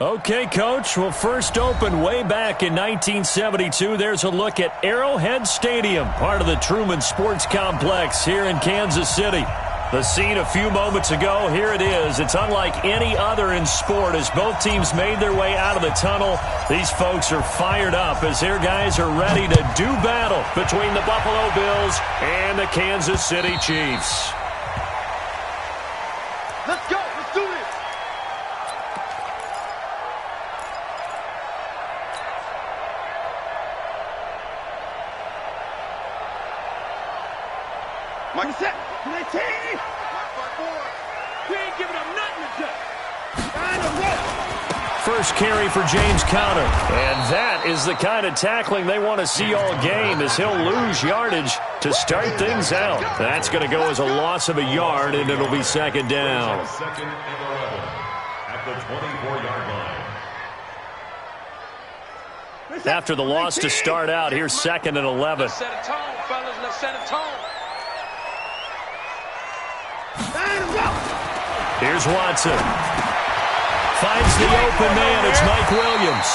Okay, Coach. Well, first opened way back in 1972. There's a look at Arrowhead Stadium, part of the Truman Sports Complex here in Kansas City. The scene a few moments ago, here it is. It's unlike any other in sport as both teams made their way out of the tunnel. These folks are fired up as their guys are ready to do battle between the Buffalo Bills and the Kansas City Chiefs. Let's go. Let's do this. Mike set. 19. We ain't giving up nothing today. First carry for James Conner. And that is the kind of tackling they want to see all game as he'll lose yardage to start things out. That's going to go as a loss of a yard, and it'll be second down. Second and 11 at the 24-yard line. After the loss to start out, here's second and 11. Let's set a tone, fellas. Let's set a tone. Here's Watson. Finds the open man. It's Mike Williams.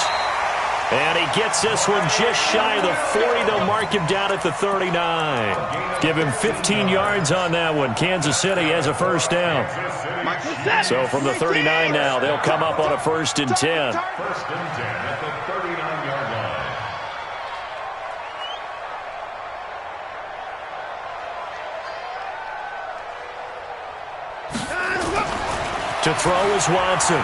And he gets this one just shy of the 40. They'll mark him down at the 39. Give him 15 yards on that one. Kansas City has a first down. So from the 39 now, they'll come up on a 1st and 10. First and 10 at the 39-yard line. To throw is Watson.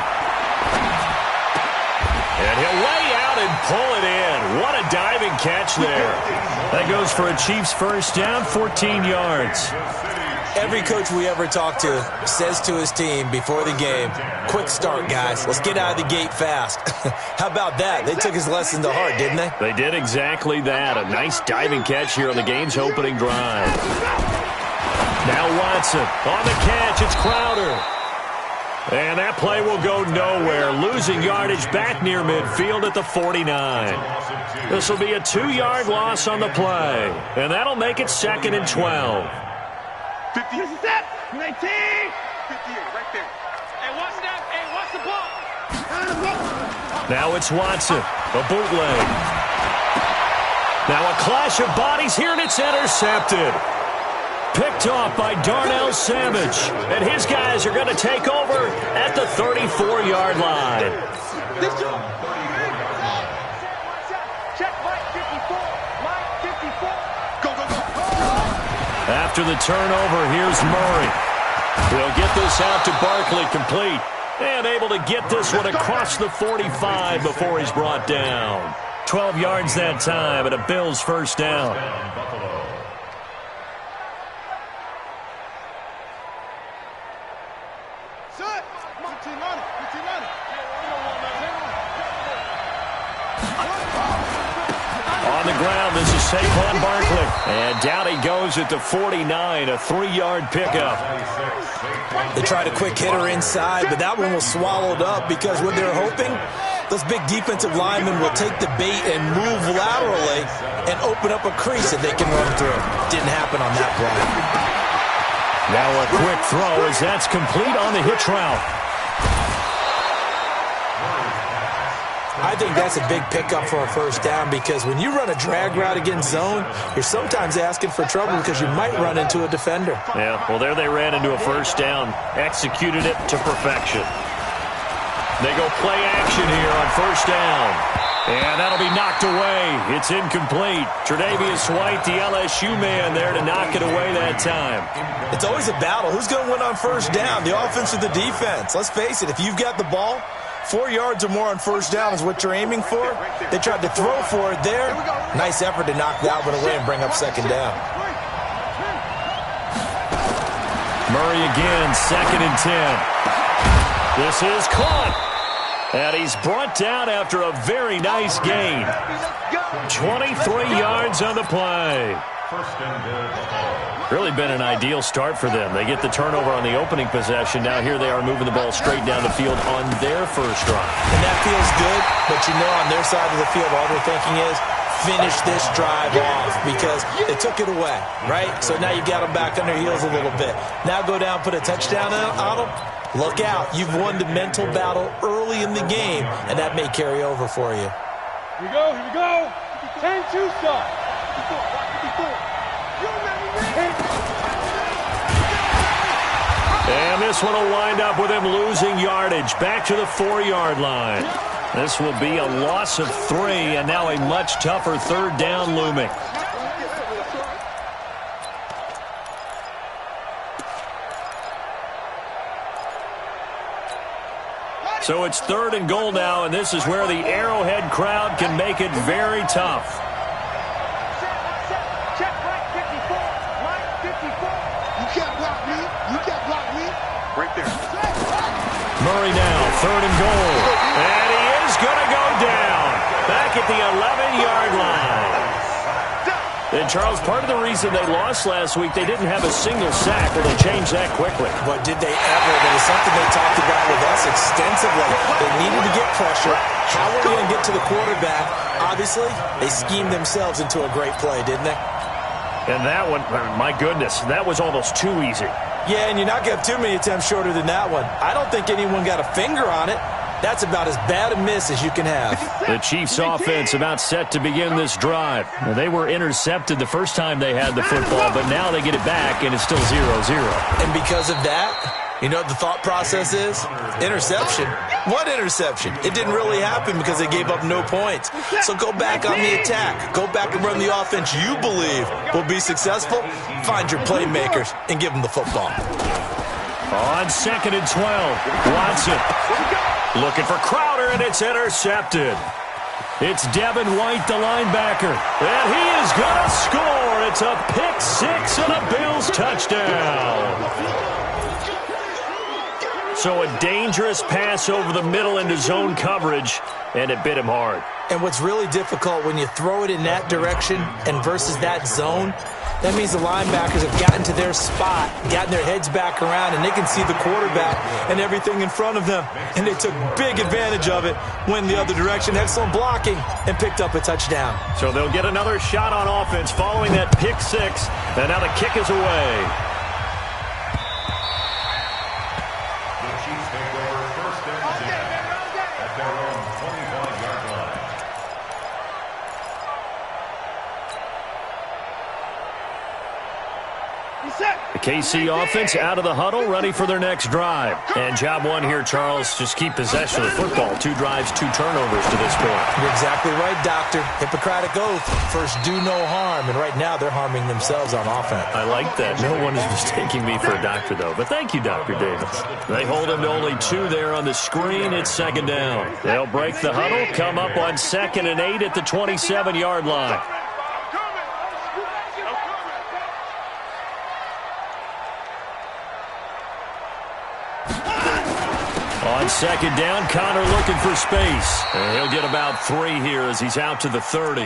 And he'll lay out and pull it in. What a diving catch there. That goes for a Chiefs first down, 14 yards. Every coach we ever talk to says to his team before the game, quick start, guys. Let's get out of the gate fast. How about that? They took his lesson to heart, didn't they? They did exactly that. A nice diving catch here on the game's opening drive. Now Watson on the catch. It's Crowder. And that play will go nowhere. Losing yardage back near midfield at the 49. This will be a 2-yard loss on the play. And that'll make it second and 12. 50 set. 19. 58 right there. Hey, watch that. Hey, watch the ball. Now it's Watson. A bootleg. Now a clash of bodies here, and it's intercepted. Picked off by Darnell Savage. And his guys are going to take over at the 34-yard line. Check Mike 54. Mike 54. Go, go, go. After the turnover, here's Murray. He'll get this out to Barkley, complete. And able to get this one across the 45 before he's brought down. 12 yards that time, and a Bills first down. On the ground, this is Saquon Barkley. And down he goes at the 49, a 3-yard pickup. They tried a quick hitter inside, but that one was swallowed up because what they're hoping, those big defensive linemen will take the bait and move laterally and open up a crease that they can run through. Didn't happen on that play. Now a quick throw as that's complete on the hitch route. I think that's a big pickup for a first down because when you run a drag route against zone, you're sometimes asking for trouble because you might run into a defender. Yeah, well, there they ran into a first down, executed it to perfection. They go play action here on first down. And that'll be knocked away. It's incomplete. Tre'Davious White, the LSU man, there to knock it away that time. It's always a battle. Who's going to win on first down, the offense or the defense? Let's face it, if you've got the ball, 4 yards or more on first down is what you're aiming for. They tried to throw for it there. Nice effort to knock that one away and bring up second down. Murray again, second and 10. This is caught. And he's brought down after a very nice gain. 23 yards on the play. Really been an ideal start for them. They get the turnover on the opening possession. Now here they are moving the ball straight down the field on their first drive. And that feels good, but you know on their side of the field all they're thinking is finish this drive off because they took it away, right? So now you got them back on their heels a little bit. Now go down, put a touchdown on them. Look out. You've won the mental battle early in the game, and that may carry over for you. Here we go. 10-2 start. 54. And this one will wind up with him losing yardage back to the 4-yard line. This will be a loss of 3, and now a much tougher third down looming. So it's 3rd and goal now, and this is where the Arrowhead crowd can make it very tough. Check right 54. Right 54. You can't block me. Right there. Murray now, 3rd and goal. And he is going to go down. Back at the 11-yard line. And, Charles, part of the reason they lost last week, they didn't have a single sack. Well, they changed that quickly. But did they ever? That was something they talked about with us extensively. They needed to get pressure. How were they going to get to the quarterback? Obviously, they schemed themselves into a great play, didn't they? And that one, my goodness, that was almost too easy. Yeah, and you're not going to have too many attempts shorter than that one. I don't think anyone got a finger on it. That's about as bad a miss as you can have. The Chiefs' offense about set to begin this drive. Well, they were intercepted the first time they had the football, but now they get it back, and it's still 0-0. And because of that, you know what the thought process is? Interception. What interception? It didn't really happen because they gave up no points. So go back on the attack. Go back and run the offense you believe will be successful. Find your playmakers and give them the football. On 2nd and 12, Watson looking for Crowder, and it's intercepted. It's Devin White, the linebacker, and he is going to score. It's a pick 6 and a Bills touchdown. So a dangerous pass over the middle into zone coverage, and it bit him hard. And what's really difficult when you throw it in that direction and versus that zone, that means the linebackers have gotten to their spot, gotten their heads back around, and they can see the quarterback and everything in front of them. And they took big advantage of it, went the other direction, excellent blocking, and picked up a touchdown. So they'll get another shot on offense following that pick 6, and now the kick is away. The Chiefs take over 1st and 10 at their own 25-yard line. The KC offense out of the huddle, ready for their next drive. And job one here, Charles, just keep possession of the football. 2 drives, 2 turnovers to this point. You're exactly right, Doctor. Hippocratic oath. First, do no harm. And right now, they're harming themselves on offense. I like that. No one is mistaking me for a doctor, though. But thank you, Dr. Davis. They hold him to only 2 there on the screen. It's 2nd down. They'll break the huddle, come up on 2nd and 8 at the 27-yard line. On 2nd down, Connor looking for space. And he'll get about 3 here as he's out to the 30.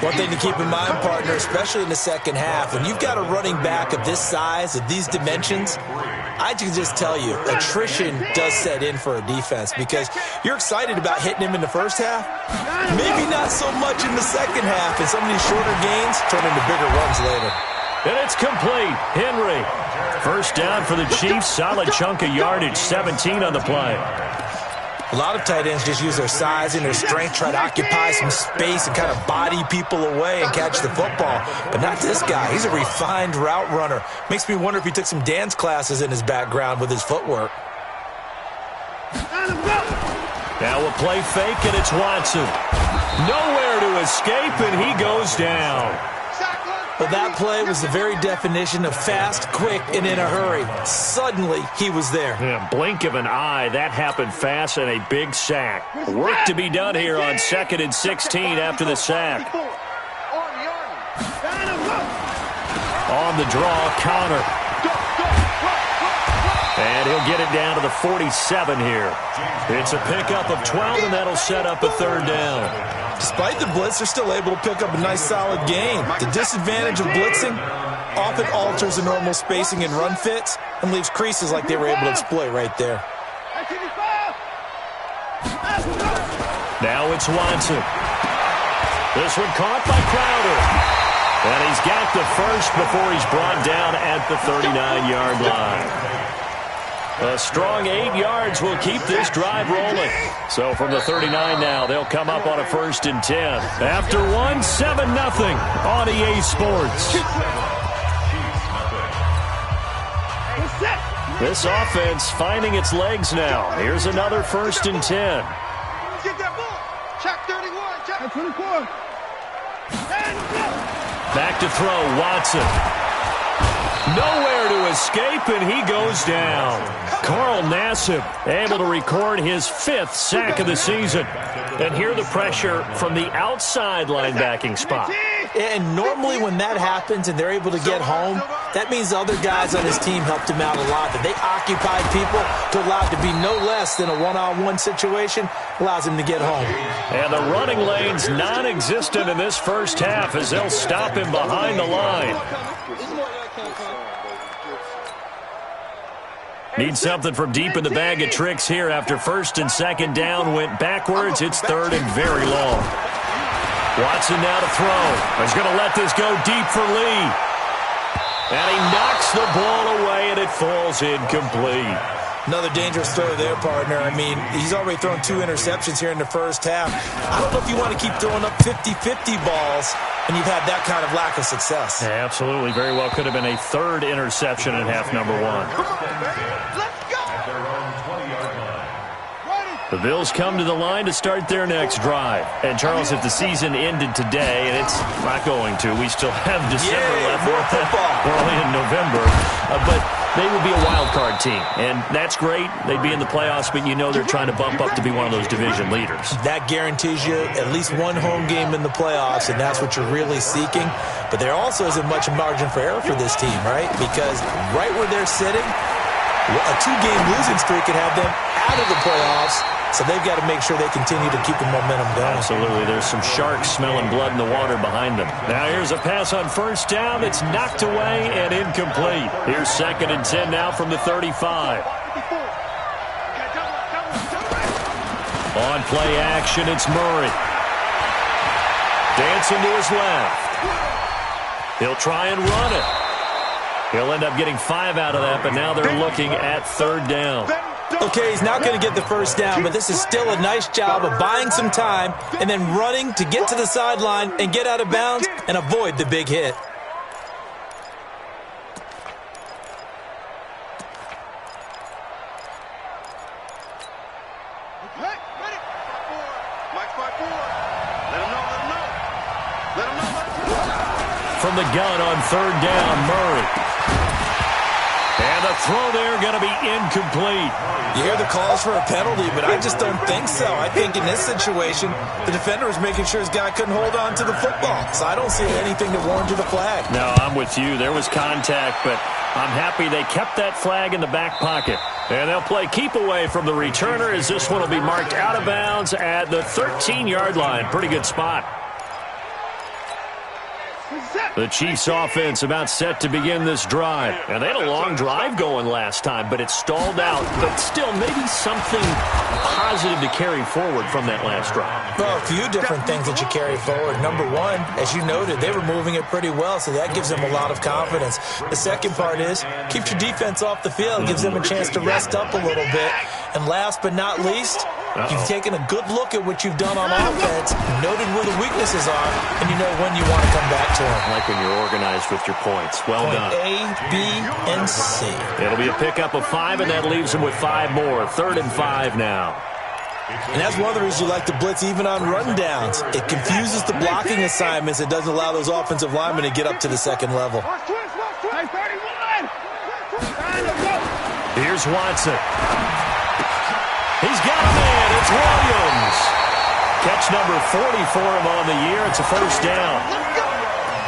One thing to keep in mind, partner, especially in the second half, when you've got a running back of this size, of these dimensions, I can just tell you, attrition does set in for a defense because you're excited about hitting him in the first half. Maybe not so much in the second half, and some of these shorter gains turn into bigger runs later. And it's complete. Henry. First down for the Chiefs. Solid chunk of yardage. 17 on the play. A lot of tight ends just use their size and their strength, try to occupy some space and kind of body people away and catch the football. But not this guy. He's a refined route runner. Makes me wonder if he took some dance classes in his background with his footwork. Now we'll play fake, and it's Watson. Nowhere to escape, and he goes down. Well, that play was the very definition of fast, quick, and in a hurry. Suddenly, he was there. Yeah, blink of an eye, that happened fast, and a big sack. Work to be done here on 2nd and 16 after the sack. On the draw, Connor. And he'll get it down to the 47 here. It's a pickup of 12, and that'll set up a 3rd down. Despite the blitz, they're still able to pick up a nice, solid gain. The disadvantage of blitzing often alters the normal spacing and run fits and leaves creases like they were able to exploit right there. Now it's Watson. This one caught by Crowder. And he's got the first before he's brought down at the 39-yard line. A strong 8 yards will keep this drive rolling. So from the 39 now, they'll come up on a 1st and 10. After 7-0 on EA Sports. This offense finding its legs now. Here's another 1st and 10. Get that ball. Check 31. Check 24. Back to throw, Watson. Nowhere to escape, and he goes down. Carl Nassib able to record his 5th sack of the season. And hear the pressure from the outside linebacking spot. And normally when that happens and they're able to get home, that means the other guys on his team helped him out a lot. That they occupied people to allow it to be no less than a one-on-one situation, allows him to get home. And the running lane's non-existent in this first half as they'll stop him behind the line. Need something from deep in the bag of tricks here after 1st and 2nd down went backwards. It's 3rd and very long. Watson now to throw. He's going to let this go deep for Lee. And he knocks the ball away, and it falls incomplete. Another dangerous throw there, partner. I mean, he's already thrown 2 interceptions here in the first half. I don't know if you want to keep throwing up 50-50 balls, and you've had that kind of lack of success. Yeah, absolutely. Very well could have been a 3rd interception in half number 1. Let's go. The Bills come to the line to start their next drive. And, Charles, if the season ended today, and it's not going to, we still have December left. More football. Early in November. But they would be a wild card team. And that's great. They'd be in the playoffs, but you know they're trying to bump up to be one of those division leaders. That guarantees you at least one home game in the playoffs, and that's what you're really seeking. But there also isn't much margin for error for this team, right? Because right where they're sitting, a 2-game losing streak could have them out of the playoffs. So they've got to make sure they continue to keep the momentum going. Absolutely. There's some sharks smelling blood in the water behind them. Now here's a pass on 1st down. It's knocked away and incomplete. Here's 2nd and 10 now from the 35. On play action, it's Murray. Dancing to his left. He'll try and run it. He'll end up getting 5 out of that, but now they're looking at 3rd down. Okay, he's not going to get the 1st down, but this is still a nice job of buying some time and then running to get to the sideline and get out of bounds and avoid the big hit. From the gun on 3rd down, Murray. And the throw there going to be incomplete. You hear the calls for a penalty, but I just don't think so. I think in this situation, the defender was making sure his guy couldn't hold on to the football. So I don't see anything that warranted a flag. No, I'm with you. There was contact, but I'm happy they kept that flag in the back pocket. And they'll play keep away from the returner as this one will be marked out of bounds at the 13-yard line. Pretty good spot. The Chiefs offense about set to begin this drive. And they had a long drive going last time, but it stalled out. But still, maybe something positive to carry forward from that last drive. Well, a few different things that you carry forward. Number one, as you noted, they were moving it pretty well, so that gives them a lot of confidence. The second part is, keeps your defense off the field, gives them a chance to rest up a little bit. And last but not least, you've taken a good look at what you've done on offense, noted where the weaknesses are, and you know when you want to come back to them. I like when you're organized with your points. Well done. A, B, and C. It'll be a pickup of 5, and that leaves them with 5 more. 3rd and 5 now. And that's one of the reasons you like to blitz even on run downs. It confuses the blocking assignments. It doesn't allow those offensive linemen to get up to the second level. Here's Watson. He's got a man. It's Williams. Catch number 40 for him on the year. It's a 1st down.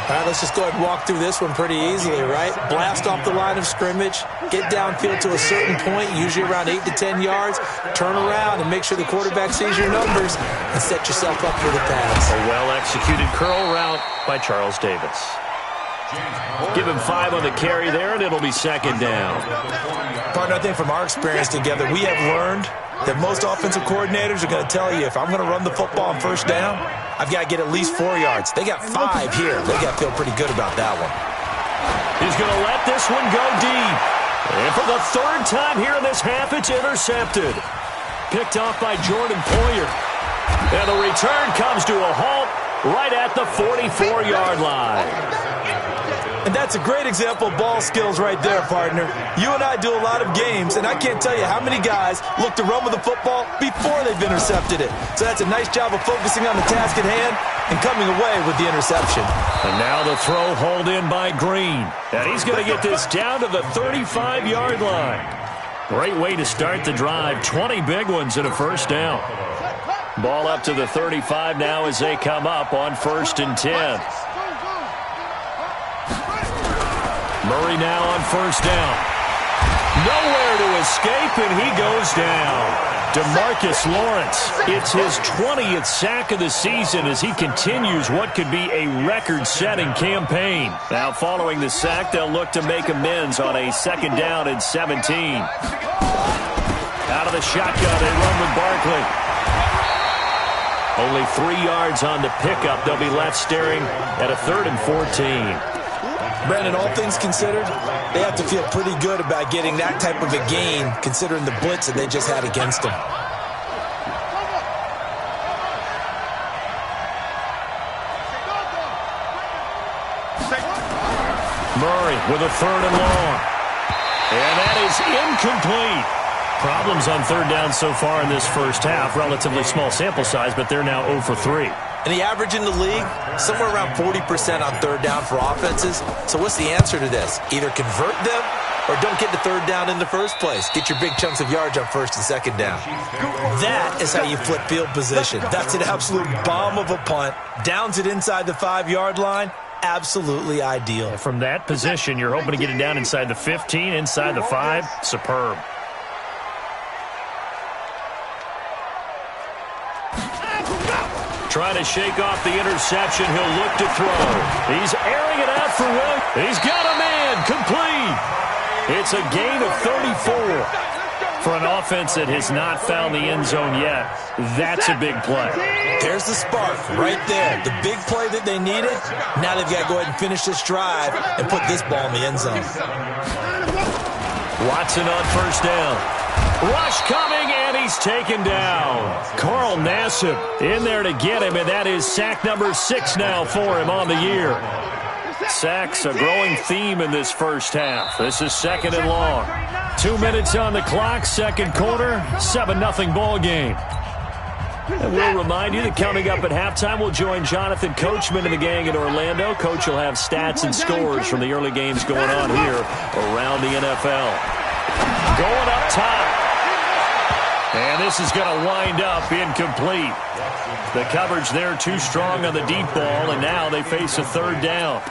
All right, let's just go ahead and walk through this one pretty easily, right? Blast off the line of scrimmage, get downfield to a certain point, usually around 8 to 10 yards, turn around and make sure the quarterback sees your numbers and set yourself up for the pass. A well-executed curl route by Charles Davis. Give him 5 on the carry there, and it'll be 2nd down. Partner, I think from our experience together, we have learned that most offensive coordinators are going to tell you, if I'm going to run the football on 1st down, I've got to get at least 4 yards. They got 5 here. They got to feel pretty good about that one. He's going to let this one go deep. And for the third time here in this half, it's intercepted. Picked off by Jordan Poyer. And the return comes to a halt right at the 44-yard line. And that's a great example of ball skills right there, partner. You and I do a lot of games, and I can't tell you how many guys look to run with the football before they've intercepted it. So that's a nice job of focusing on the task at hand and coming away with the interception. And now the throw hauled in by Green. And he's going to get this down to the 35-yard line. Great way to start the drive. 20 big ones and a first down. Ball up to the 35 now as they come up on 1st and 10. Murray now on 1st down. Nowhere to escape, and he goes down. DeMarcus Lawrence, it's his 20th sack of the season as he continues what could be a record-setting campaign. Now following the sack, they'll look to make amends on a 2nd down and 17. Out of the shotgun, they run with Barkley. Only 3 yards on the pickup. They'll be left staring at a 3rd and 14. Brandon, all things considered, they have to feel pretty good about getting that type of a gain considering the blitz that they just had against them. Murray with a 3rd and long. And that is incomplete. Problems on 3rd down so far in this first half. Relatively small sample size, but they're now 0 for 3. And the average in the league, somewhere around 40% on 3rd down for offenses. So what's the answer to this? Either convert them or don't get the 3rd down in the first place. Get your big chunks of yards on 1st and 2nd down. That is how you flip field position. That's an absolute bomb of a punt. Downs it inside the 5-yard line. Absolutely ideal. From that position, you're hoping to get it down inside the 15, inside the 5. Superb. Trying to shake off the interception. He'll look to throw. He's airing it out for Will. He's got a man. Complete. It's a gain of 34. For an offense that has not found the end zone yet, that's a big play. There's the spark right there. The big play that they needed. Now they've got to go ahead and finish this drive and put this ball in the end zone. Watson on 1st down. Rush coming, and he's taken down. Carl Nassib in there to get him, and that is sack number 6 now for him on the year. Sacks, a growing theme in this first half. This is 2nd and long. 2 minutes on the clock, 2nd quarter, 7-0 ball game. And we'll remind you that coming up at halftime, we'll join Jonathan Coachman and the gang in Orlando. Coach will have stats and scores from the early games going on here around the NFL. Going up top. And this is going to wind up incomplete. The coverage there too strong on the deep ball, and now they face a 3rd down.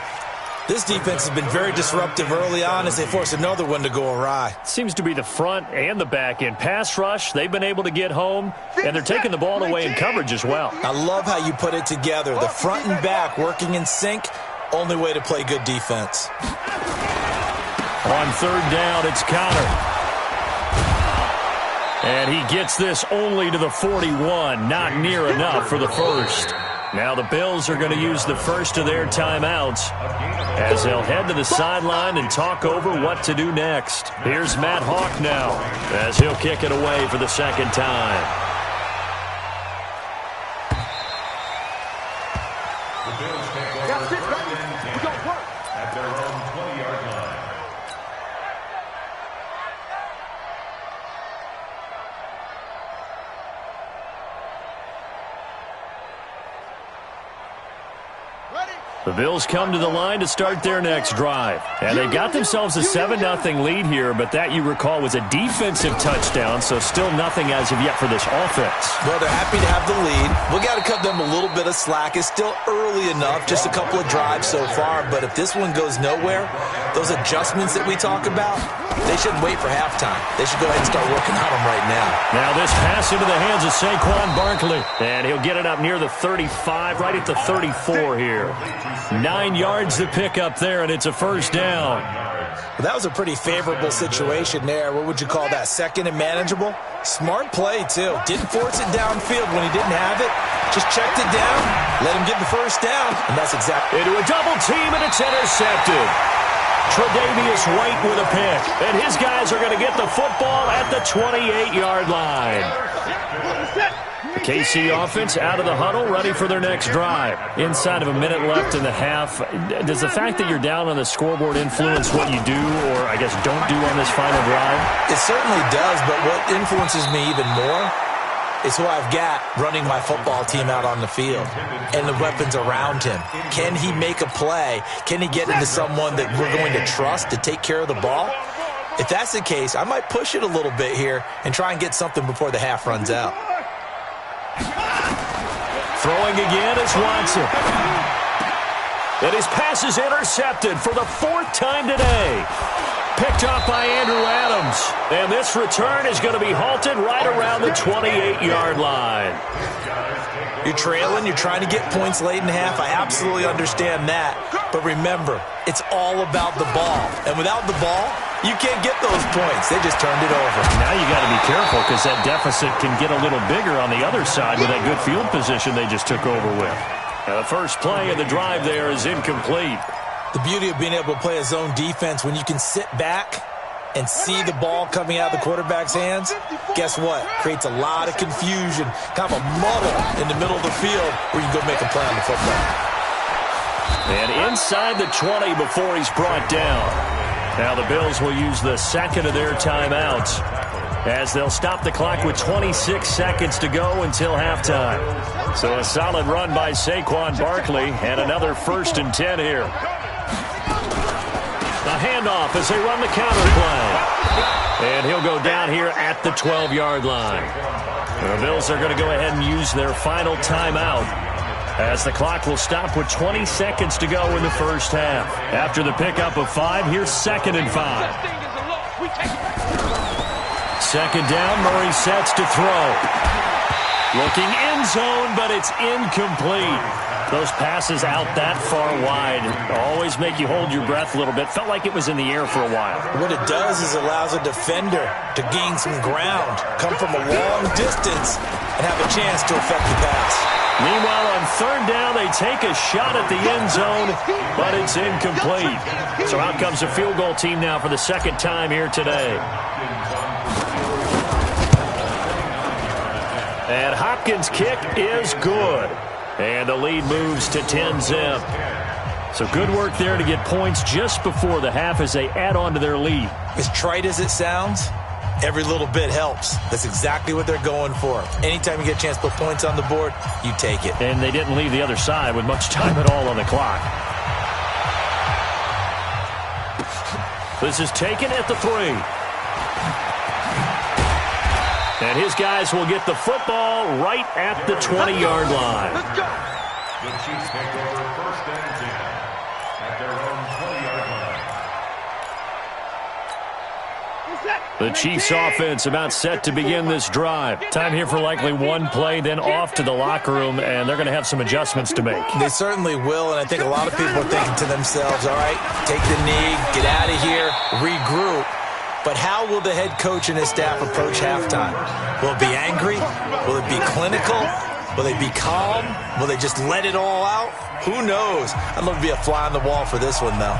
This defense has been very disruptive early on as they force another one to go awry. Seems to be the front and the back end. Pass rush, they've been able to get home, and they're taking the ball away in coverage as well. I love how you put it together. The front and back working in sync, only way to play good defense. On 3rd down, it's Connor. And he gets this only to the 41, not near enough for the first. Now the Bills are going to use the first of their timeouts as they'll head to the sideline and talk over what to do next. Here's Matt Hawk now as he'll kick it away for the 2nd time. The Bills take over 3rd and 10 at their own 20-yard line. The Bills come to the line to start their next drive. And they've got themselves a 7-0 lead here, but that, you recall, was a defensive touchdown, so still nothing as of yet for this offense. Well, they're happy to have the lead. We got to cut them a little bit of slack. It's still early enough, just a couple of drives so far, but if this one goes nowhere, those adjustments that we talk about, they shouldn't wait for halftime. They should go ahead and start working on them right now. Now this pass into the hands of Saquon Barkley, and he'll get it up near the 35, right at the 34 here. 9 yards to pick up there, and it's a 1st down. Well, that was a pretty favorable situation there. What would you call that? 2nd and manageable? Smart play, too. Didn't force it downfield when he didn't have it. Just checked it down, let him get the 1st down, and that's exactly. Into a double team, and it's intercepted. Tre'Davious White with a pick. And his guys are going to get the football at the 28-yard line. KC offense out of the huddle, ready for their next drive. Inside of a minute left in the half, does the fact that you're down on the scoreboard influence what you do, or I guess don't do on this final drive? It certainly does, but what influences me even more is who I've got running my football team out on the field and the weapons around him. Can he make a play? Can he get into someone that we're going to trust to take care of the ball? If that's the case, I might push it a little bit here and try and get something before the half runs out. Throwing again is Watson. And his pass is intercepted for the 4th time today. Picked off by Andrew Adams. And this return is going to be halted right around the 28-yard line. You're trailing, you're trying to get points late in half. I absolutely understand that. But remember, it's all about the ball. And without the ball, you can't get those points. They just turned it over. Now you got to be careful because that deficit can get a little bigger on the other side with that good field position they just took over with. Now the first play of the drive there is incomplete. The beauty of being able to play a zone defense when you can sit back and see the ball coming out of the quarterback's hands, guess what? Creates a lot of confusion, kind of a muddle in the middle of the field where you can go make a play on the football. And inside the 20 before he's brought down. Now the Bills will use the second of their timeouts as they'll stop the clock with 26 seconds to go until halftime. So a solid run by Saquon Barkley and another 1st and 10 here. The handoff as they run the counter play. And he'll go down here at the 12-yard line. The Bills are going to go ahead and use their final timeout as the clock will stop with 20 seconds to go in the first half. After the pickup of 5, here's 2nd and 5. 2nd down, Murray sets to throw. Looking end zone, but it's incomplete. Those passes out that far wide always make you hold your breath a little bit. Felt like it was in the air for a while. What it does is it allows a defender to gain some ground, come from a long distance, and have a chance to affect the pass. Meanwhile, on 3rd down, they take a shot at the end zone, but it's incomplete. So out comes the field goal team now for the 2nd time here today. And Hopkins' kick is good. And the lead moves to 10-zip. So good work there to get points just before the half as they add on to their lead. As trite as it sounds, every little bit helps. That's exactly what they're going for. Anytime you get a chance to put points on the board, you take it. And they didn't leave the other side with much time at all on the clock. This is taken at the 3. And his guys will get the football right at the 20-yard line. The Chiefs take over 1st and 10 at their own 20-yard line. The Chiefs offense about set to begin this drive. Time here for likely one play, then off to the locker room, and they're going to have some adjustments to make. They certainly will, and I think a lot of people are thinking to themselves, all right, take the knee, get out of here, regroup. But how will the head coach and his staff approach halftime? Will it be angry? Will it be clinical? Will they be calm? Will they just let it all out? Who knows? I'd love to be a fly on the wall for this one, though.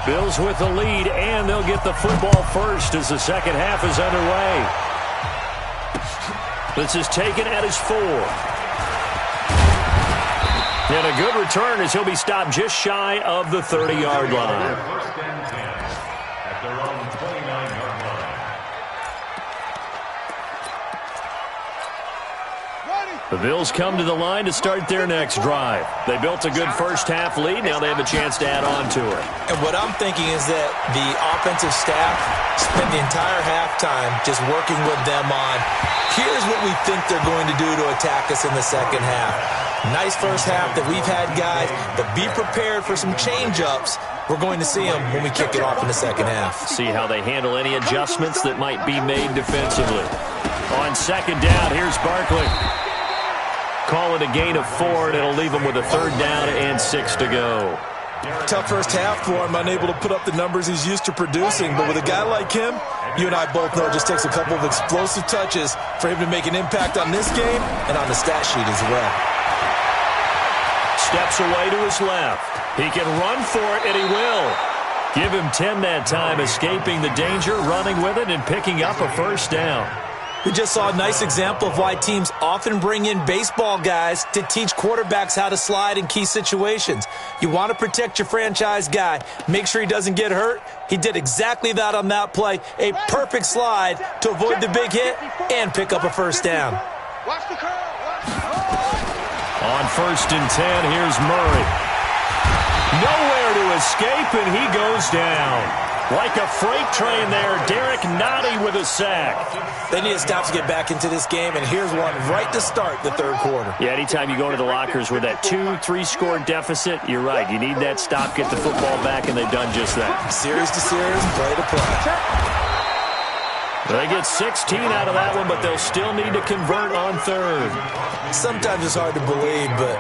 Bills with the lead, and they'll get the football first as the 2nd half is underway. This is taken at his 4. And a good return as he'll be stopped just shy of the 30-yard line. 1st and 10 at their own 29-yard line. The Bills come to the line to start their next drive. They built a good first half lead. Now they have a chance to add on to it. And what I'm thinking is that the offensive staff spent the entire halftime just working with them on, here's what we think they're going to do to attack us in the 2nd half. Nice first half that we've had, guys, but be prepared for some change-ups. We're going to see them when we kick it off in the 2nd half. See how they handle any adjustments that might be made defensively. On 2nd down, here's Barkley. Call it a gain of 4, and it'll leave them with a 3rd down and 6 to go. Tough first half for him, unable to put up the numbers he's used to producing. But with a guy like him, you and I both know it just takes a couple of explosive touches for him to make an impact on this game and on the stat sheet as well. steps away to his left. He can run for it, and he will. Give him 10 that time, escaping the danger, running with it, and picking up a first down. We just saw a nice example of why teams often bring in baseball guys to teach quarterbacks how to slide in key situations. You want to protect your franchise guy. Make sure he doesn't get hurt. He did exactly that on that play. A perfect slide to avoid the big hit and pick up a first down. Watch the curl. On 1st and 10, here's Murray. Nowhere to escape, and he goes down. Like a freight train there, Derek Nottie with a sack. They need to stop to get back into this game, and here's one right to start the third quarter. Yeah, anytime you go to the lockers with that 2-3 score deficit, you're right. You need that stop, get the football back, and they've done just that. Series to series, play to play. They get 16 out of that one, but they'll still need to convert on third. Sometimes it's hard to believe, but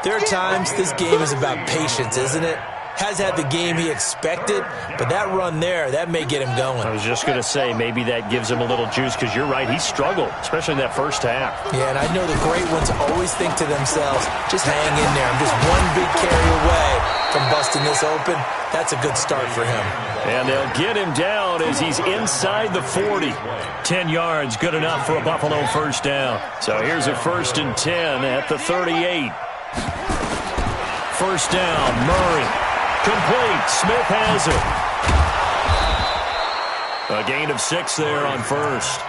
there are times this game is about patience, isn't it? Has had the game he expected, but that run there, that may get him going. I was just going to say, maybe that gives him a little juice, because you're right, he struggled, especially in that first half. Yeah, and I know the great ones always think to themselves, just hang in there. I'm just one big carry away from busting this open. That's a good start for him. And they'll get him down as he's inside the 40. 10 yards, good enough for a Buffalo first down. So here's a 1st and 10 at the 38. First down, Murray. Complete. Smith has it. A gain of 6 there on first.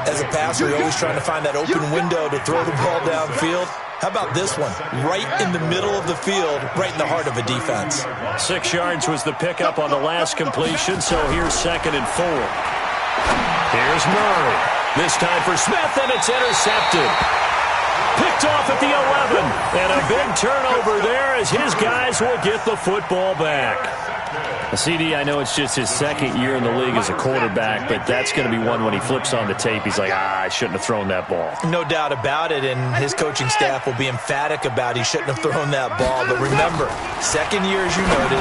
As a passer, you're always trying to find that open window to throw the ball downfield. How about this one? Right in the middle of the field, right in the heart of a defense. 6 yards was the pickup on the last completion, so here's 2nd and 4. Here's Murray. This time for Smith, and it's intercepted. Picked off at the 11, and a big turnover there as his guys will get the football back. CD, I know it's just his 2nd year in the league as a quarterback, but that's going to be one when he flips on the tape. He's like, I shouldn't have thrown that ball. No doubt about it, and his coaching staff will be emphatic about he shouldn't have thrown that ball. But remember, 2nd year, as you noted.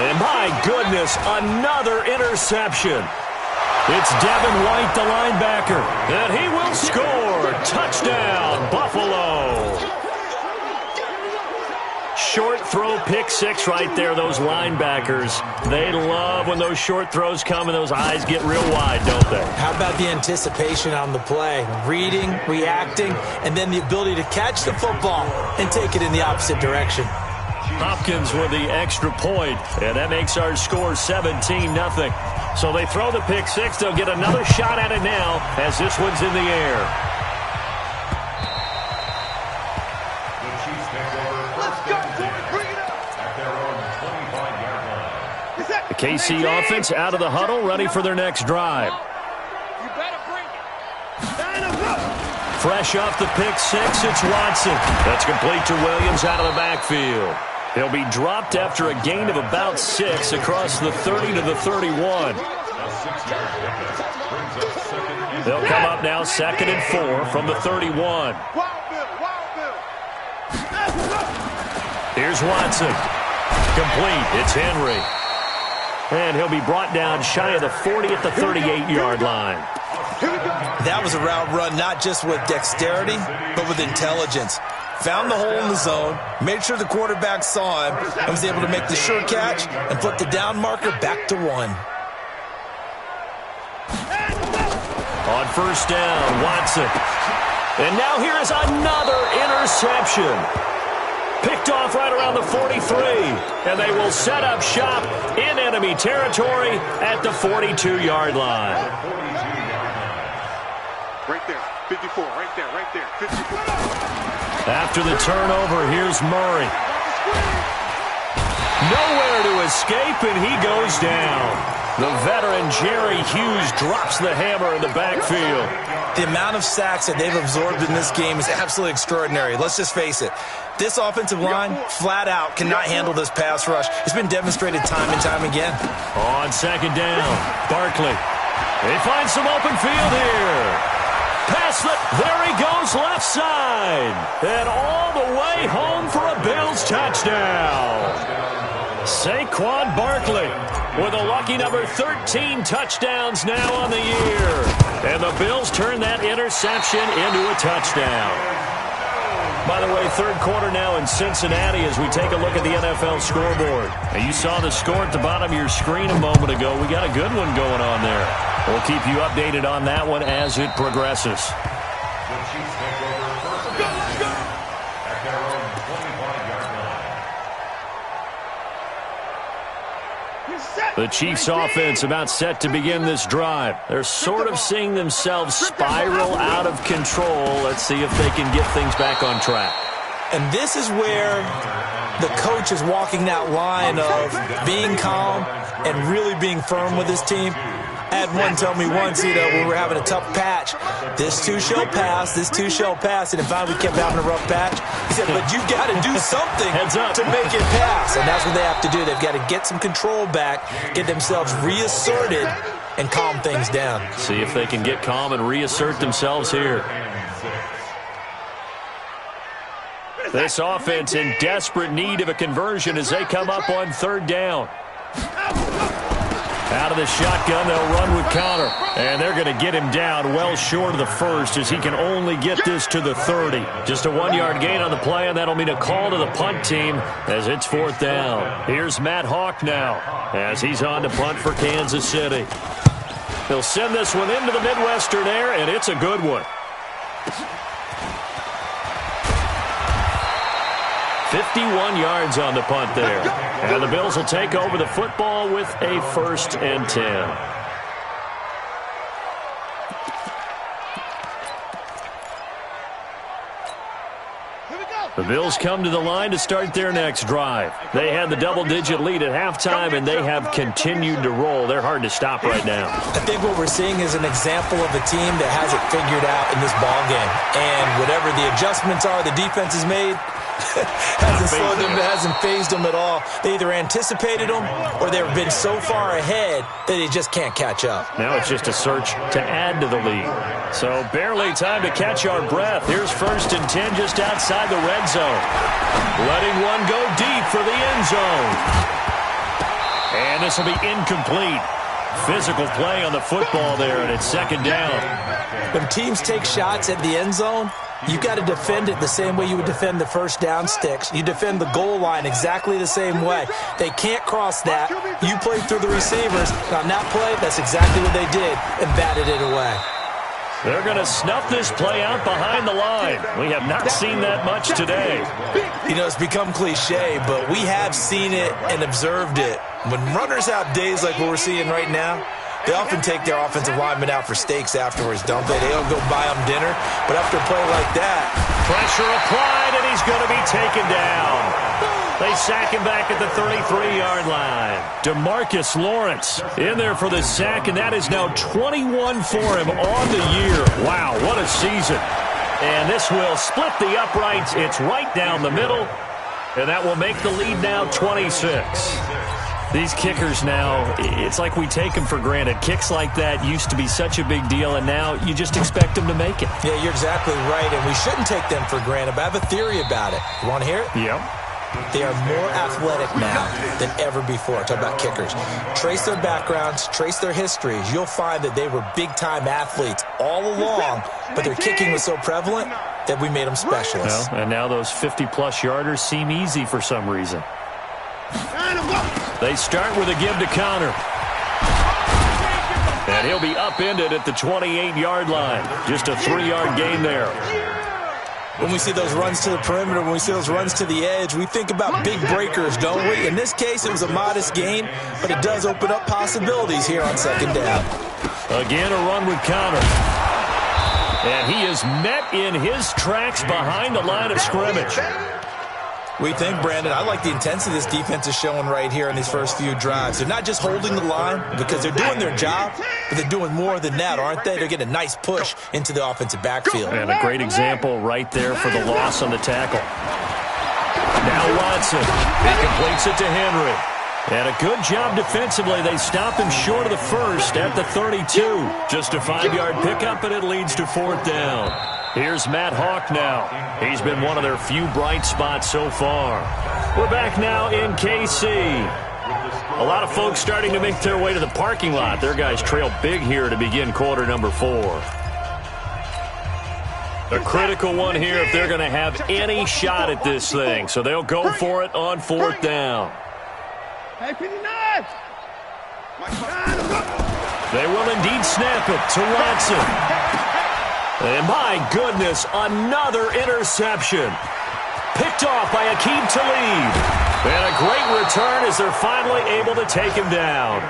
And my goodness, another interception. It's Devin White, the linebacker, and he will score. Touchdown, Buffalo. Short throw, pick 6 right there, those linebackers. They love when those short throws come and those eyes get real wide, don't they? How about the anticipation on the play? Reading, reacting, and then the ability to catch the football and take it in the opposite direction. Hopkins with the extra point, and that makes our score 17-0. So they throw the pick 6. They'll get another shot at it now as this one's in the air. The Chiefs take over first down at their own 25-yard line. The KC offense out of the huddle, ready for their next drive. You better bring it. Fresh off the pick 6, it's Watson. That's complete to Williams out of the backfield. He'll be dropped after a gain of about 6 across the 30 to the 31. They'll come up now 2nd and 4 from the 31. Here's Watson. Complete. It's Henry. And he'll be brought down shy of the 40 at the 38-yard line. That was a route run not just with dexterity, but with intelligence. Found the hole in the zone, made sure the quarterback saw him, and was able to make the sure catch and put the down marker back to 1. On first down, Watson. And now here is another interception. Picked off right around the 43. And they will set up shop in enemy territory at the 42-yard line. Right there, 54, right there, 54. After the turnover, here's Murray. Nowhere to escape, and he goes down. The veteran Jerry Hughes drops the hammer in the backfield. The amount of sacks that they've absorbed in this game is absolutely extraordinary. Let's just face it. This offensive line, flat out, cannot handle this pass rush. It's been demonstrated time and time again. On 2nd down, Barkley. They find some open field here. Pass it. There he goes left side. And all the way home for a Bills touchdown. Saquon Barkley with a lucky number 13 touchdowns now on the year. And the Bills turn that interception into a touchdown. By the way, third quarter now in Cincinnati as we take a look at the NFL scoreboard. Now, you saw the score at the bottom of your screen a moment ago. We got a good one going on there. We'll keep you updated on that one as it progresses. The Chiefs take over first and 10 at their own 25-yard line. The Chiefs offense about set to begin this drive. They're sort of seeing themselves spiral out of control. Let's see if they can get things back on track. And this is where the coach is walking that line of being calm and really being firm with his team. I had one tell me once, when we were having a tough patch, this too shall pass, this too shall pass. And finally we kept having a rough patch. He said, but you've got to do something to make it pass. And that's what they have to do. They've got to get some control back, get themselves reasserted, and calm things down. See if they can get calm and reassert themselves here. This offense in desperate need of a conversion as they come up on third down. Out of the shotgun, they'll run with counter. And they're going to get him down well short of the first as he can only get this to the 30. Just a 1-yard gain on the play, and that'll mean a call to the punt team as it's fourth down. Here's Matt Hawk now as he's on to punt for Kansas City. They'll send this one into the Midwestern air, and it's a good one. 51 yards on the punt there. And the Bills will take over the football with a 1st and 10. The Bills come to the line to start their next drive. They had the double-digit lead at halftime, and they have continued to roll. They're hard to stop right now. I think what we're seeing is an example of a team that has it figured out in this ballgame. And whatever the adjustments are the defense has made, hasn't slowed them, hasn't phased them at all. They either anticipated them or they've been so far ahead that they just can't catch up. Now it's just a search to add to the lead. So barely time to catch our breath. Here's 1st and 10 just outside the red zone. Letting one go deep for the end zone. And this will be incomplete. Physical play on the football there, and it's 2nd down. When teams take shots at the end zone, you've got to defend it the same way you would defend the first down sticks. You defend the goal line exactly the same way. They can't cross that. You play through the receivers. On that play, that's exactly what they did and batted it away. They're going to snuff this play out behind the line. We have not seen that much today. It's become cliche, but we have seen it and observed it. When runners have days like what we're seeing right now, they often take their offensive linemen out for steaks afterwards, don't they? They don't go buy them dinner. But after a play like that, pressure applied, and he's going to be taken down. They sack him back at the 33-yard line. DeMarcus Lawrence in there for the sack, and that is now 21 for him on the year. Wow, what a season. And this will split the uprights. It's right down the middle, and that will make the lead now 26. These kickers now, it's like we take them for granted. Kicks like that used to be such a big deal, and now you just expect them to make it. Yeah, you're exactly right, and we shouldn't take them for granted, but I have a theory about it. You want to hear it? Yep. They are more athletic now than ever before. Talk about kickers. Trace their backgrounds, trace their histories. You'll find that they were big-time athletes all along, but their kicking was so prevalent that we made them specialists. Well, and now those 50-plus yarders seem easy for some reason. They start with a give to counter. And he'll be upended at the 28-yard line. Just a 3-yard gain there. When we see those runs to the perimeter, when we see those runs to the edge, we think about big breakers, don't we? In this case, it was a modest gain, but it does open up possibilities here on 2nd down. Again, a run with counter. And he is met in his tracks behind the line of scrimmage. We think, Brandon, I like the intensity this defense is showing right here in these first few drives. They're not just holding the line because they're doing their job, but they're doing more than that, aren't they? They're getting a nice push into the offensive backfield. And a great example right there for the loss on the tackle. Now Watson. He completes it to Henry. And a good job defensively. They stop him short of the first at the 32. Just a 5-yard pickup, and it leads to 4th down. Here's Matt Hawk now. He's been one of their few bright spots so far. We're back now in KC. A lot of folks starting to make their way to the parking lot. Their guys trail big here to begin quarter number 4. A critical one here if they're going to have any shot at this thing. So they'll go for it on 4th down. Hey, 59! They will indeed snap it to Watson. And my goodness, another interception. Picked off by Aqib Talib. And a great return as they're finally able to take him down.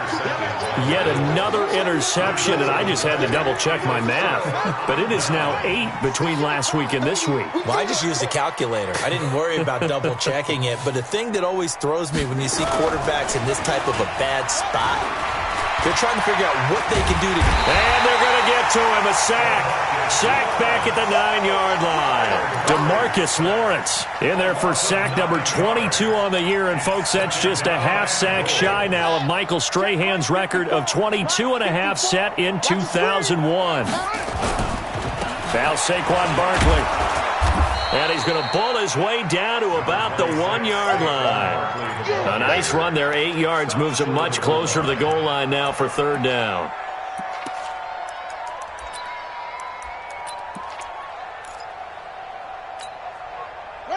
Yet another interception, and I just had to double-check my math. But it is now 8 between last week and this week. Well, I just used a calculator. I didn't worry about double-checking it. But the thing that always throws me when you see quarterbacks in this type of a bad spot, they're trying to figure out what they can do to... And they're going to get to him, a sack. Sack back at the 9-yard line. DeMarcus Lawrence in there for sack number 22 on the year. And, folks, that's just a half sack shy now of Michael Strahan's record of 22.5 set in 2001. Now Saquon Barkley. And he's going to bull his way down to about the 1-yard line. A nice run there, 8 yards, moves him much closer to the goal line now for 3rd down.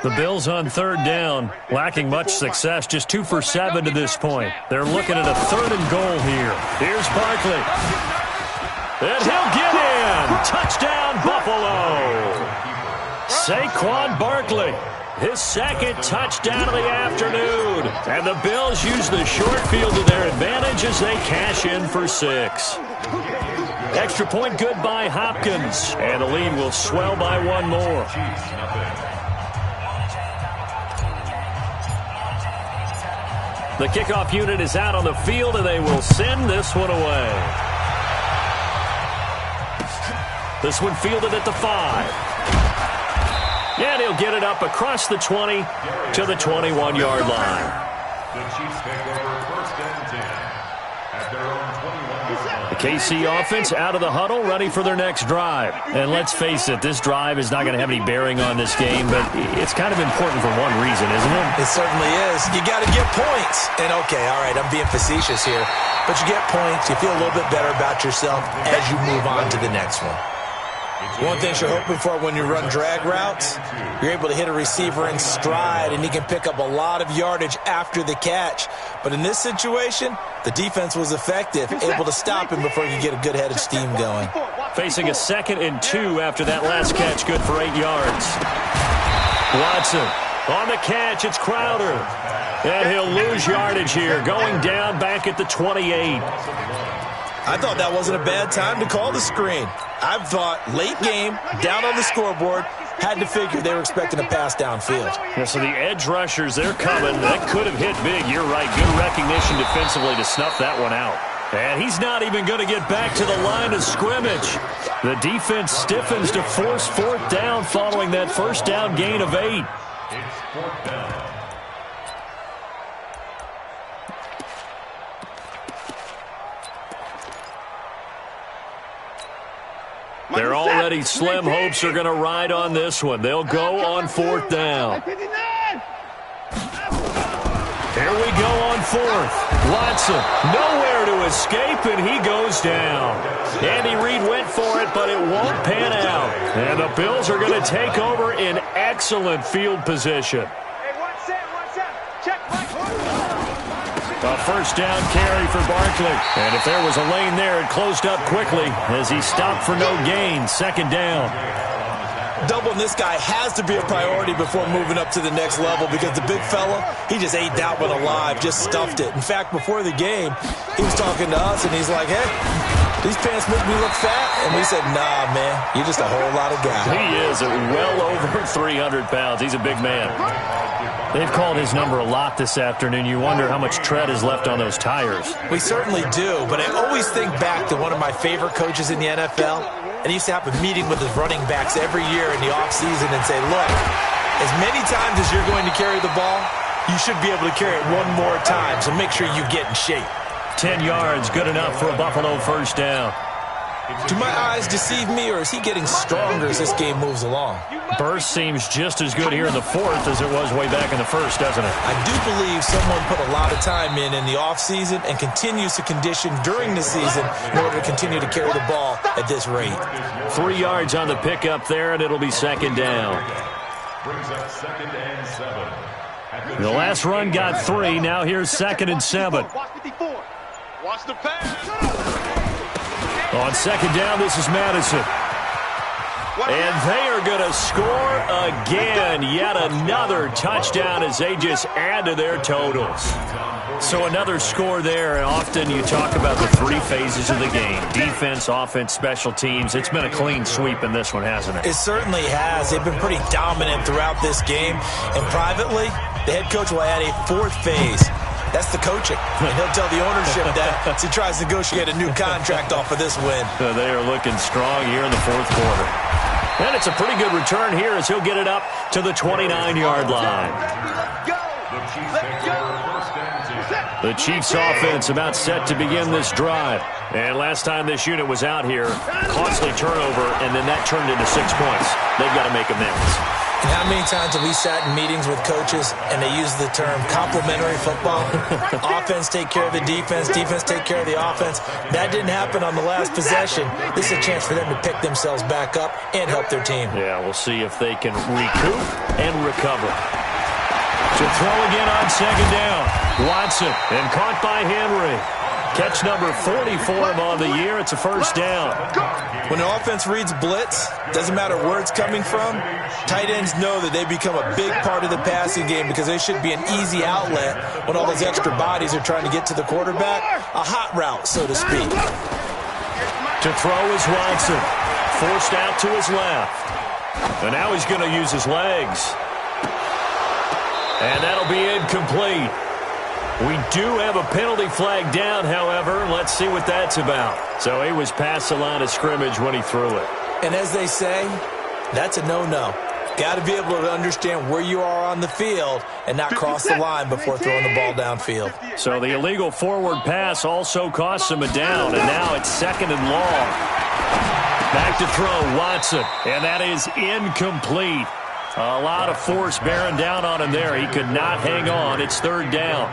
The Bills on 3rd down, lacking much success, just 2 for 7 to this point. They're looking at a 3rd and goal here. Here's Barkley. And he'll get in. Touchdown, Buffalo. Saquon Barkley, his 2nd touchdown of the afternoon. And the Bills use the short field to their advantage as they cash in for 6. Extra point good by Hopkins. And the lead will swell by 1 more. The kickoff unit is out on the field, and they will send this one away. This one fielded at the 5. And he'll get it up across the 20 to the 21-yard line. The Chiefs take over 1st and 10 at their own 21-yard line. The KC offense out of the huddle, ready for their next drive. And let's face it, this drive is not going to have any bearing on this game, but it's kind of important for one reason, isn't it? It certainly is. You got to get points. And, okay, all right, I'm being facetious here. But you get points, you feel a little bit better about yourself as you move on to the next one. One thing you're hoping for when you run drag routes, you're able to hit a receiver in stride, and he can pick up a lot of yardage after the catch. But in this situation, the defense was effective, able to stop him before you get a good head of steam going. Facing a 2nd and 2 after that last catch, good for 8 yards. Watson on the catch, it's Crowder. And he'll lose yardage here, going down back at the 28. I thought that wasn't a bad time to call the screen. I thought late game, down on the scoreboard, had to figure they were expecting a pass downfield. Yeah, so the edge rushers, they're coming. That could have hit big. You're right. Good recognition defensively to snuff that one out. And he's not even going to get back to the line of scrimmage. The defense stiffens to force 4th down following that 1st down gain of 8. It's 4th down. Their already slim hopes are going to ride on this one. They'll go on 4th down. Here we go on 4th. Watson, nowhere to escape, and he goes down. Andy Reid went for it, but it won't pan out. And the Bills are going to take over in excellent field position. A 1st down carry for Barkley. And if there was a lane there, it closed up quickly as he stopped for no gain. 2nd down. Doubling this guy has to be a priority before moving up to the next level because the big fella, he just ate that one alive, just stuffed it. In fact, before the game, he was talking to us, and he's like, hey, these pants make me look fat. And we said, nah, man, you're just a whole lot of guy. He is at well over 300 pounds. He's a big man. They've called his number a lot this afternoon. You wonder how much tread is left on those tires. We certainly do, but I always think back to one of my favorite coaches in the NFL, and he used to have a meeting with his running backs every year in the offseason and say, look, as many times as you're going to carry the ball, you should be able to carry it one more time, so make sure you get in shape. 10 yards, good enough for a Buffalo 1st down. Do my eyes deceive me, or is he getting stronger as this game moves along? Burst seems just as good here in the fourth as it was way back in the first, doesn't it? I do believe someone put a lot of time in the offseason and continues to condition during the season in order to continue to carry the ball at this rate. 3 yards on the pickup there, and it'll be second down. Brings up 2nd and 7. The last run got 3. Now here's 2nd and 7. Watch 54. Watch the pass. On second down, this is Madison. And they are going to score again. Yet another touchdown as they just add to their totals. So another score there. And often you talk about the 3 phases of the game. Defense, offense, special teams. It's been a clean sweep in this one, hasn't it? It certainly has. They've been pretty dominant throughout this game. And privately, the head coach will add a 4th phase. That's the coaching. And he'll tell the ownership that as he tries to negotiate a new contract off of this win. So they are looking strong here in the fourth quarter. And it's a pretty good return here as he'll get it up to the 29-yard line. The Chiefs offense about set to begin this drive. And last time this unit was out here, costly turnover, and then that turned into 6 points. They've got to make amends. And how many times have we sat in meetings with coaches and they use the term complementary football? Offense take care of the defense, defense take care of the offense. That didn't happen on the last possession. This is a chance for them to pick themselves back up and help their team. Yeah, we'll see if they can recoup and recover. To throw again on second down. Watson, and caught by Henry. Catch number 40 for him on the year. It's a first down. When the offense reads blitz, doesn't matter where it's coming from, tight ends know that they become a big part of the passing game because they should be an easy outlet when all those extra bodies are trying to get to the quarterback. A hot route, so to speak. To throw is Watson. Forced out to his left. And now he's going to use his legs. And that'll be incomplete. We do have a penalty flag down, however. Let's see what that's about. So he was past the line of scrimmage when he threw it. And as they say, that's a no-no. Got to be able to understand where you are on the field and not cross the line before throwing the ball downfield. So the illegal forward pass also cost him a down, and now it's 2nd and long. Back to throw, Watson, and that is incomplete. A lot of force bearing down on him there. He could not hang on. It's 3rd down.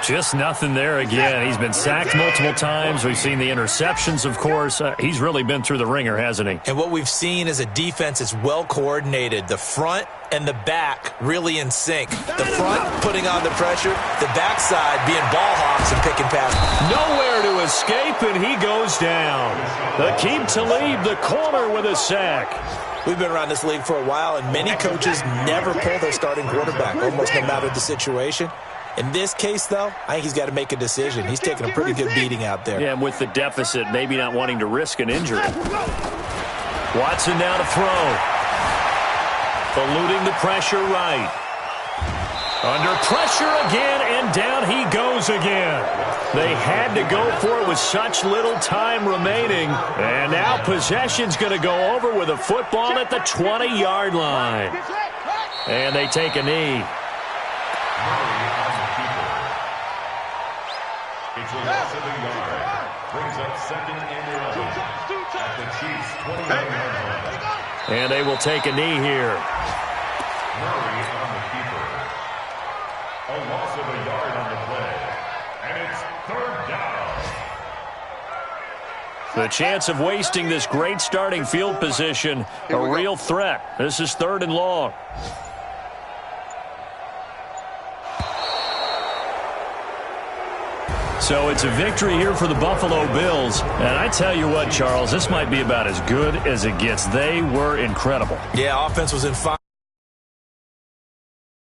Just nothing there again. He's been sacked multiple times. We've seen the interceptions, of course. He's really been through the ringer, hasn't he? And what we've seen is a defense that's well coordinated. The front and the back really in sync. The front putting on the pressure, the backside being ball hawks and picking passes. Nowhere to escape, and he goes down. Aqib Talib, the corner, with a sack. We've been around this league for a while, and many coaches never pull their starting quarterback, almost no matter the situation. In this case, though, I think he's got to make a decision. He's taking a pretty good beating out there. Yeah, and with the deficit, maybe not wanting to risk an injury. Watson now to throw. Eluding the pressure right. Under pressure again, and down he goes again. They had to go for it with such little time remaining. And now possession's going to go over with a football at the 20-yard line. And they take a knee. It's a loss of a yard. Brings up 2nd and 11 at the Chiefs' 21-yard line. And they will take a knee here. Murray on the keeper. A loss of a yard on the play. And it's 3rd down. The chance of wasting this great starting field position, a real threat. This is 3rd and long. So it's a victory here for the Buffalo Bills. And I tell you what, Charles, this might be about as good as it gets. They were incredible. Yeah, offense was in fire.